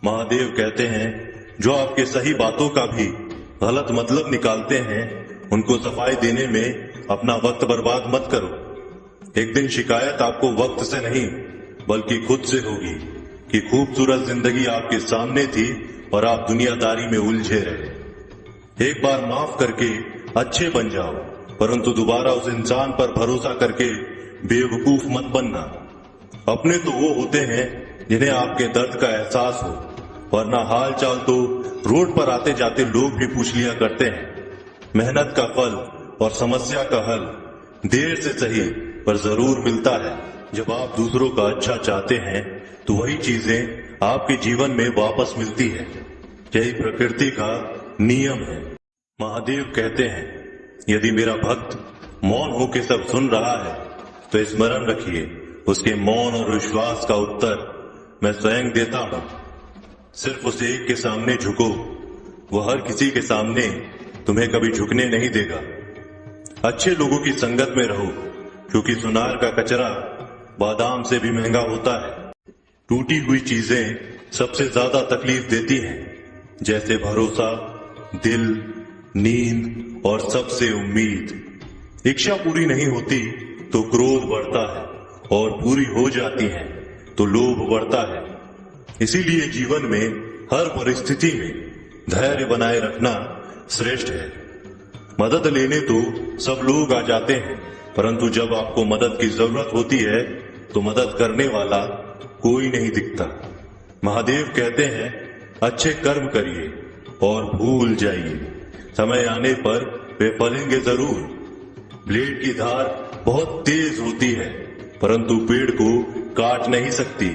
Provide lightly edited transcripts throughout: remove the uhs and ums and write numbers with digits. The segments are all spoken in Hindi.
महादेव कहते हैं, जो आपके सही बातों का भी गलत मतलब निकालते हैं, उनको सफाई देने में अपना वक्त बर्बाद मत करो। एक दिन शिकायत आपको वक्त से नहीं बल्कि खुद से होगी कि खूबसूरत जिंदगी आपके सामने थी और आप दुनियादारी में उलझे रहे। एक बार माफ करके अच्छे बन जाओ, परंतु दोबारा उस इंसान पर भरोसा करके बेवकूफ मत बनना। अपने तो वो होते हैं जिन्हें आपके दर्द का एहसास हो, वरना हाल चाल तो रोड पर आते जाते लोग भी पूछ लिया करते हैं। मेहनत का फल और समस्या का हल देर से सही पर जरूर मिलता है। जब आप दूसरों का अच्छा चाहते हैं तो वही चीजें आपके जीवन में वापस मिलती है। यही प्रकृति का नियम है। महादेव कहते हैं, यदि मेरा भक्त मौन होकर सब सुन रहा है तो स्मरण रखिए, उसके मौन और विश्वास का उत्तर मैं स्वयं देता हूं। सिर्फ उस एक के सामने झुको, वो हर किसी के सामने तुम्हें कभी झुकने नहीं देगा। अच्छे लोगों की संगत में रहो, क्योंकि सुनार का कचरा बादाम से भी महंगा होता है। टूटी हुई चीजें सबसे ज्यादा तकलीफ देती हैं, जैसे भरोसा, दिल, नींद और सबसे उम्मीद। इच्छा पूरी नहीं होती तो क्रोध बढ़ता है, और पूरी हो जाती है तो लोभ बढ़ता है। इसीलिए जीवन में हर परिस्थिति में धैर्य बनाए रखना श्रेष्ठ है। मदद लेने तो सब लोग आ जाते हैं, परंतु जब आपको मदद की जरूरत होती है तो मदद करने वाला कोई नहीं दिखता। महादेव कहते हैं, अच्छे कर्म करिए और भूल जाइए, समय आने पर वे फलेंगे जरूर। ब्लेड की धार बहुत तेज होती है, परंतु पेड़ को काट नहीं सकती।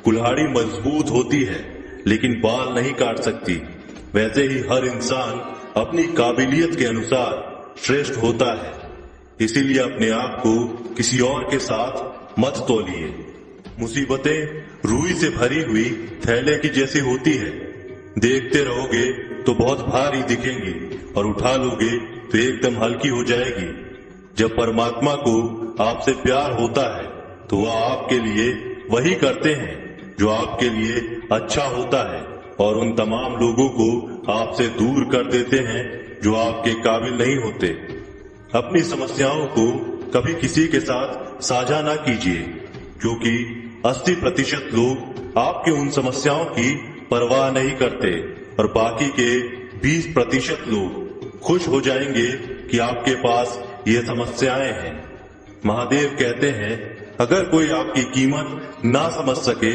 कुल्हाड़ी मजबूत होती है, लेकिन बाल नहीं काट सकती। वैसे ही हर इंसान अपनी काबिलियत के अनुसार श्रेष्ठ होता है। इसीलिए अपने आप को किसी और के साथ मत तौलिए। मुसीबतें रुई से भरी हुई थैले की जैसी होती है, देखते रहोगे तो बहुत भारी दिखेंगी और उठा लोगे तो एकदम हल्की हो जाएगी। जब परमात्मा को आपसे प्यार होता है तो वह आपके लिए वही करते हैं जो आपके लिए अच्छा होता है, और उन तमाम लोगों को आपसे दूर कर देते हैं जो आपके काबिल नहीं होते। अपनी समस्याओं को कभी किसी के साथ साझा ना कीजिए, क्योंकि 80% लोग आपके उन समस्याओं की परवाह नहीं करते और बाकी के 20% लोग खुश हो जाएंगे कि आपके पास ये समस्याएं हैं। महादेव कहते हैं, अगर कोई आपकी कीमत ना समझ सके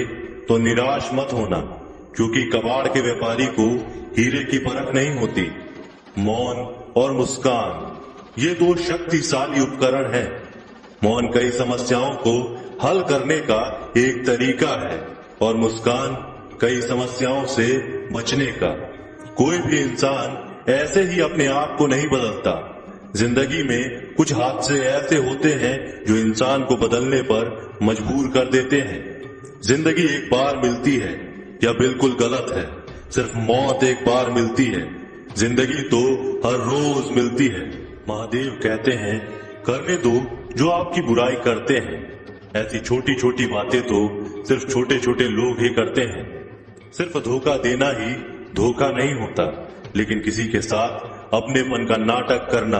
तो निराश मत होना, क्योंकि कबाड़ के व्यापारी को हीरे की परख नहीं होती। मौन और मुस्कान ये दो शक्तिशाली उपकरण हैं। मौन कई समस्याओं को हल करने का एक तरीका है और मुस्कान कई समस्याओं से बचने का। कोई भी इंसान ऐसे ही अपने आप को नहीं बदलता। जिंदगी में कुछ हादसे ऐसे होते हैं जो इंसान को बदलने पर मजबूर कर देते हैं। जिंदगी एक बार मिलती है, या बिल्कुल गलत है, सिर्फ मौत एक बार मिलती है। जिंदगी तो हर रोज मिलती है। महादेव कहते हैं, करने दो जो आपकी बुराई करते हैं। ऐसी छोटी छोटी बातें तो सिर्फ छोटे छोटे लोग ही करते हैं। सिर्फ धोखा देना ही धोखा नहीं होता, लेकिन किसी के साथ अपनेपन का नाटक करना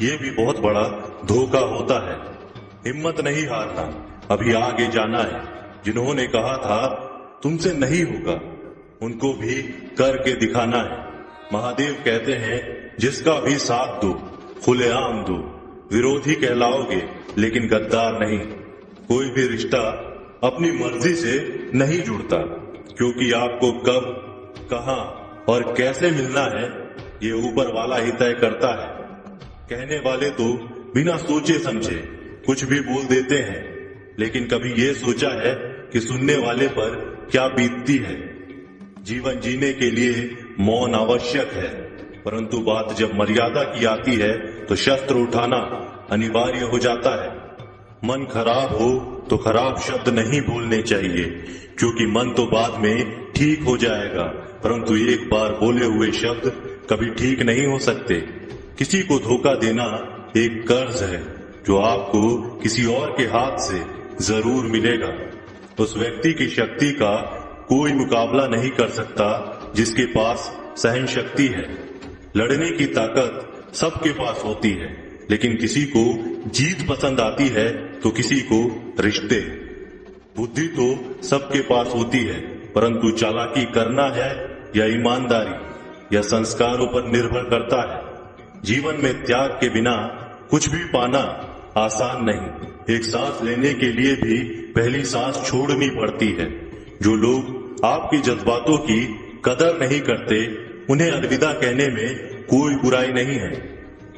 ये भी बहुत बड़ा धोखा होता है। हिम्मत नहीं हारना, अभी आगे जाना है। जिन्होंने कहा था तुमसे नहीं होगा, उनको भी करके दिखाना है। महादेव कहते हैं, जिसका भी साथ दो, खुलेआम दो। विरोधी कहलाओगे लेकिन गद्दार नहीं। कोई भी रिश्ता अपनी मर्जी से नहीं जुड़ता, क्योंकि आपको कब, कहां और कैसे मिलना है ये ऊपर वाला ही तय करता है। कहने वाले तो बिना सोचे समझे कुछ भी बोल देते हैं, लेकिन कभी ये सोचा है कि सुनने वाले पर क्या बीतती है। जीवन जीने के लिए मौन आवश्यक है, परंतु बात जब मर्यादा की आती है तो शस्त्र उठाना अनिवार्य हो जाता है। मन खराब हो तो खराब शब्द नहीं बोलने चाहिए, क्योंकि मन तो बाद में ठीक हो जाएगा, परंतु एक बार बोले हुए शब्द कभी ठीक नहीं हो सकते। किसी को धोखा देना एक कर्ज है जो आपको किसी और के हाथ से जरूर मिलेगा। उस व्यक्ति की शक्ति का कोई मुकाबला नहीं कर सकता जिसके पास सहन शक्ति है। लड़ने की ताकत सबके पास होती है, लेकिन किसी को जीत पसंद आती है तो किसी को रिश्ते। बुद्धि तो सबके पास होती है, परंतु चालाकी करना है या ईमानदारी या संस्कारों पर निर्भर करता है। जीवन में त्याग के बिना कुछ भी पाना आसान नहीं। एक सांस लेने के लिए भी पहली सांस छोड़नी पड़ती है। जो लोग आपके जज्बातों की कदर नहीं करते, उन्हें अलविदा कहने में कोई बुराई नहीं है।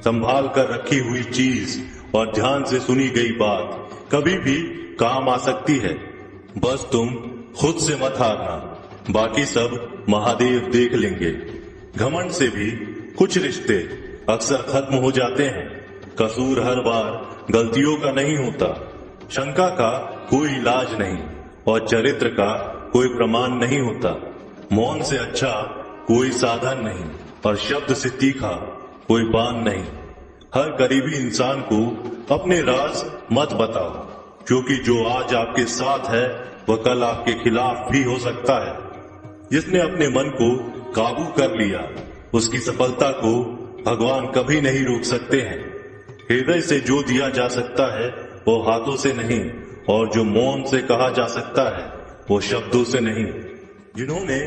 संभाल कर रखी हुई चीज और ध्यान से सुनी गई बात कभी भी काम आ सकती है। बस तुम खुद से मत हारना, बाकी सब महादेव देख लेंगे। घमंड से भी कुछ रिश्ते अक्सर खत्म हो जाते हैं। कसूर हर बार गलतियों का नहीं होता। शंका का कोई इलाज नहीं और चरित्र का कोई प्रमाण नहीं होता। मौन से अच्छा कोई साधन नहीं और शब्द से तीखा कोई बाण नहीं। हर करीबी इंसान को अपने राज मत बताओ, क्योंकि जो आज आपके साथ है वह कल आपके खिलाफ भी हो सकता है। जिसने अपने मन को काबू कर लिया, उसकी सफलता को भगवान कभी नहीं रोक सकते हैं। हृदय से जो दिया जा सकता है वो हाथों से नहीं, और जो मौन से कहा जा सकता है वो शब्दों से नहीं। जिन्होंने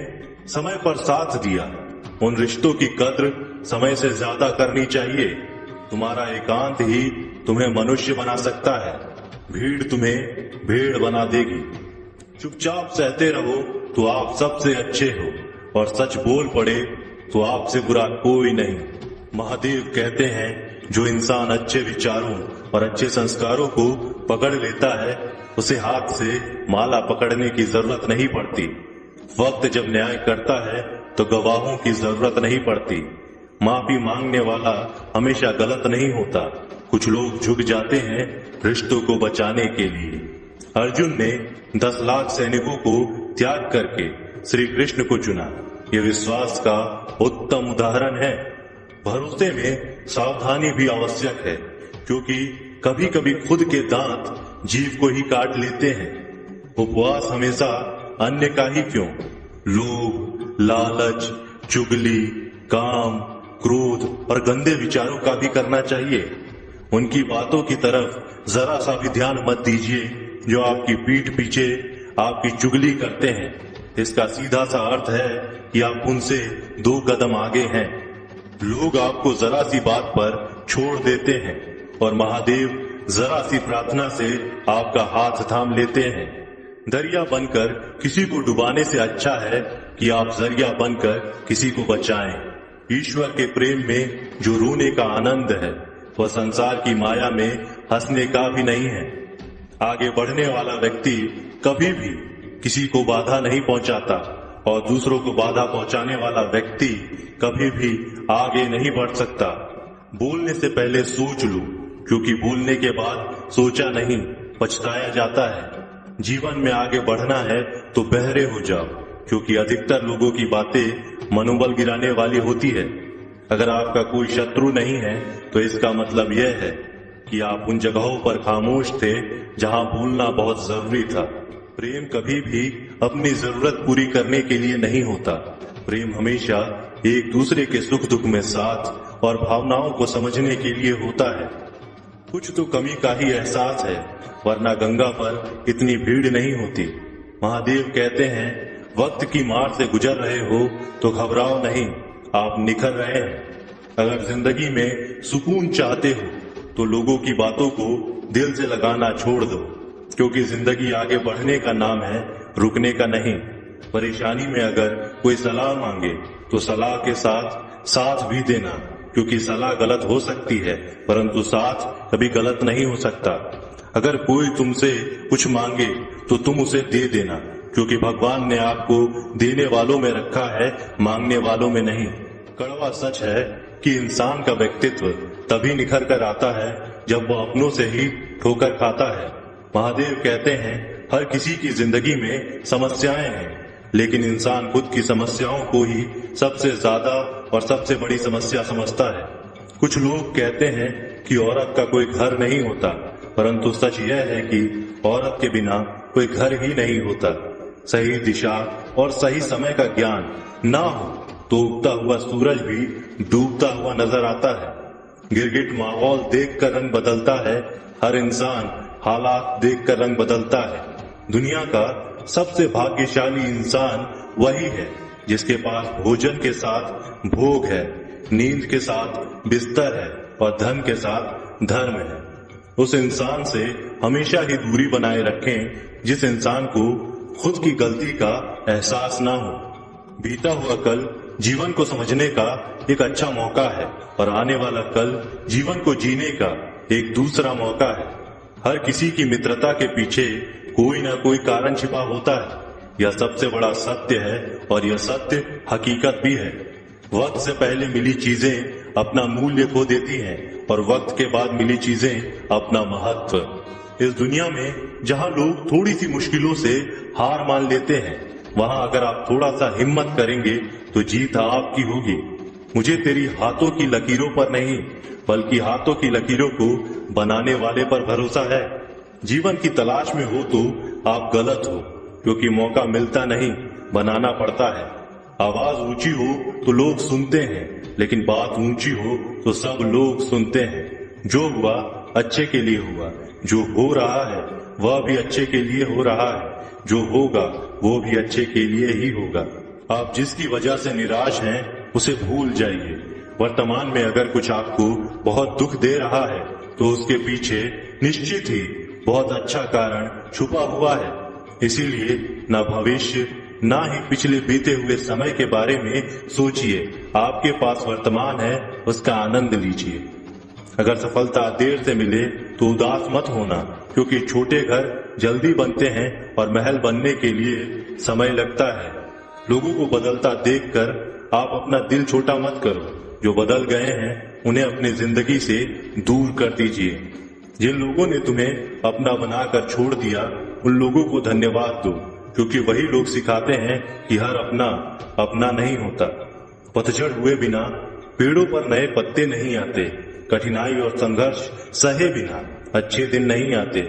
समय पर साथ दिया, उन रिश्तों की कद्र समय से ज्यादा करनी चाहिए। तुम्हारा एकांत ही तुम्हें मनुष्य बना सकता है। भीड़ तुम्हें भेड़ बना देगी। चुपचाप सहते रहो तो आप सबसे अच्छे हो, और सच बोल पड़े तो आपसे बुरा कोई नहीं। महादेव कहते हैं, जो इंसान अच्छे विचारों और अच्छे संस्कारों को पकड़ लेता है, उसे हाथ से माला पकड़ने की जरूरत नहीं पड़ती। वक्त जब न्याय करता है तो गवाहों की जरूरत नहीं पड़ती। माफी मांगने वाला हमेशा गलत नहीं होता। कुछ लोग झुक जाते हैं रिश्तों को बचाने के लिए। अर्जुन ने 10 लाख सैनिकों को त्याग करके श्री कृष्ण को चुना। यह विश्वास का उत्तम उदाहरण है। भरोसे में सावधानी भी आवश्यक है, क्योंकि कभी कभी खुद के दांत जीव को ही काट लेते हैं। उपवास हमेशा अन्य का ही क्यों, लोभ, लालच, चुगली, काम, क्रोध और गंदे विचारों का भी करना चाहिए। उनकी बातों की तरफ जरा सा भी ध्यान मत दीजिए जो आपकी पीठ पीछे आपकी चुगली करते हैं। इसका सीधा सा अर्थ है कि आप उनसे 2 कदम आगे हैं। लोग आपको जरा सी बात पर छोड़ देते हैं, और महादेव जरा सी प्रार्थना से आपका हाथ थाम लेते हैं। दरिया बनकर किसी को डुबाने से अच्छा है कि आप जरिया बनकर किसी को बचाएं। ईश्वर के प्रेम में जो रोने का आनंद है, वह संसार की माया में हंसने का भी नहीं है। आगे बढ़ने वाला व्यक्ति कभी भी किसी को बाधा नहीं पहुंचाता, और दूसरों को बाधा पहुंचाने वाला व्यक्ति कभी भी आगे नहीं बढ़ सकता। बोलने से पहले सोच लो, क्योंकि बोलने के बाद सोचा नहीं पछताया जाता है। जीवन में आगे बढ़ना है तो बहरे हो जाओ, क्योंकि अधिकतर लोगों की बातें मनोबल गिराने वाली होती है। अगर आपका कोई शत्रु नहीं है तो इसका मतलब यह है कि आप उन जगहों पर खामोश थे जहां बोलना बहुत जरूरी था। प्रेम कभी भी अपनी जरूरत पूरी करने के लिए नहीं होता। प्रेम हमेशा एक दूसरे के सुख दुख में साथ और भावनाओं को समझने के लिए होता है। कुछ तो कमी का ही एहसास है, वरना गंगा पर इतनी भीड़ नहीं होती। महादेव कहते हैं, वक्त की मार से गुजर रहे हो तो घबराओ नहीं, आप निखर रहे हैं। अगर जिंदगी में सुकून चाहते हो तो लोगों की बातों को दिल से लगाना छोड़ दो, क्योंकि जिंदगी आगे बढ़ने का नाम है, रुकने का नहीं। परेशानी में अगर कोई सलाह मांगे तो सलाह के साथ साथ भी देना, क्योंकि सलाह गलत हो सकती है परंतु साथ कभी गलत नहीं हो सकता। अगर कोई तुमसे कुछ मांगे तो तुम उसे दे देना, क्योंकि भगवान ने आपको देने वालों में रखा है, मांगने वालों में नहीं। कड़वा सच है कि इंसान का व्यक्तित्व तभी निखर कर आता है जब वह अपनों से ही ठोकर खाता है। महादेव कहते हैं, हर किसी की जिंदगी में समस्याएं हैं, लेकिन इंसान खुद की समस्याओं को ही सबसे ज्यादा और सबसे बड़ी समस्या समझता है। कुछ लोग कहते हैं कि औरत का कोई घर नहीं होता, परंतु सच यह है कि औरत के बिना कोई घर ही नहीं होता। सही दिशा और सही समय का ज्ञान ना हो तो उगता हुआ सूरज भी डूबता हुआ नजर आता है। गिरगिट माहौल देखकर रंग बदलता है, हर इंसान हालात देखकर रंग बदलता है। दुनिया का सबसे भाग्यशाली इंसान वही है जिसके पास भोजन के साथ भोग है, नींद के साथ बिस्तर है और धन के साथ धर्म है। उस इंसान से हमेशा ही दूरी बनाए रखें जिस इंसान को खुद की गलती का एहसास ना हो। बीता हुआ कल जीवन को समझने का एक अच्छा मौका है और आने वाला कल जीवन को जीने का एक दूसरा मौका है। हर किसी की मित्रता के पीछे कोई ना कोई कारण छिपा होता है। यह सबसे बड़ा सत्य है और यह सत्य हकीकत भी है। वक्त से पहले मिली चीजें अपना मूल्य खो देती हैं और वक्त के बाद मिली चीजें अपना महत्व। इस दुनिया में जहां लोग थोड़ी सी मुश्किलों से हार मान लेते हैं, वहां अगर आप थोड़ा सा हिम्मत करेंगे तो जीत आपकी होगी। मुझे तेरी हाथों की लकीरों पर नहीं बल्कि हाथों की लकीरों को बनाने वाले पर भरोसा है। जीवन की तलाश में हो तो आप गलत हो, क्योंकि मौका मिलता नहीं, बनाना पड़ता है। आवाज ऊंची हो तो लोग सुनते हैं, लेकिन बात ऊंची हो तो सब लोग सुनते हैं। जो हुआ अच्छे के लिए हुआ, जो हो रहा है वह भी अच्छे के लिए हो रहा है, जो होगा वो भी अच्छे के लिए ही होगा। आप जिसकी वजह से निराश हैं उसे भूल जाइए। वर्तमान में अगर कुछ आपको बहुत दुख दे रहा है तो उसके पीछे निश्चित ही बहुत अच्छा कारण छुपा हुआ है। इसीलिए न भविष्य ना ही पिछले बीते हुए समय के बारे में सोचिए। आपके पास वर्तमान है, उसका आनंद लीजिए। अगर सफलता देर से मिले तो उदास मत होना, क्योंकि छोटे घर जल्दी बनते हैं और महल बनने के लिए समय लगता है। लोगों को बदलता देखकर आप अपना दिल छोटा मत करो। जो बदल गए हैं उन्हें अपनी जिंदगी से दूर कर दीजिए। जिन लोगों ने तुम्हें अपना बनाकर छोड़ दिया उन लोगों को धन्यवाद दो, क्योंकि वही लोग सिखाते हैं कि हर अपना अपना नहीं होता। पतझड़ हुए बिना पेड़ों पर नए पत्ते नहीं आते। कठिनाई और संघर्ष सहे बिना अच्छे दिन नहीं आते।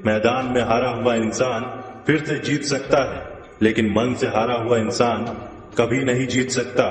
मैदान में हारा हुआ इंसान फिर से जीत सकता है, लेकिन मन से हारा हुआ इंसान कभी नहीं जीत सकता।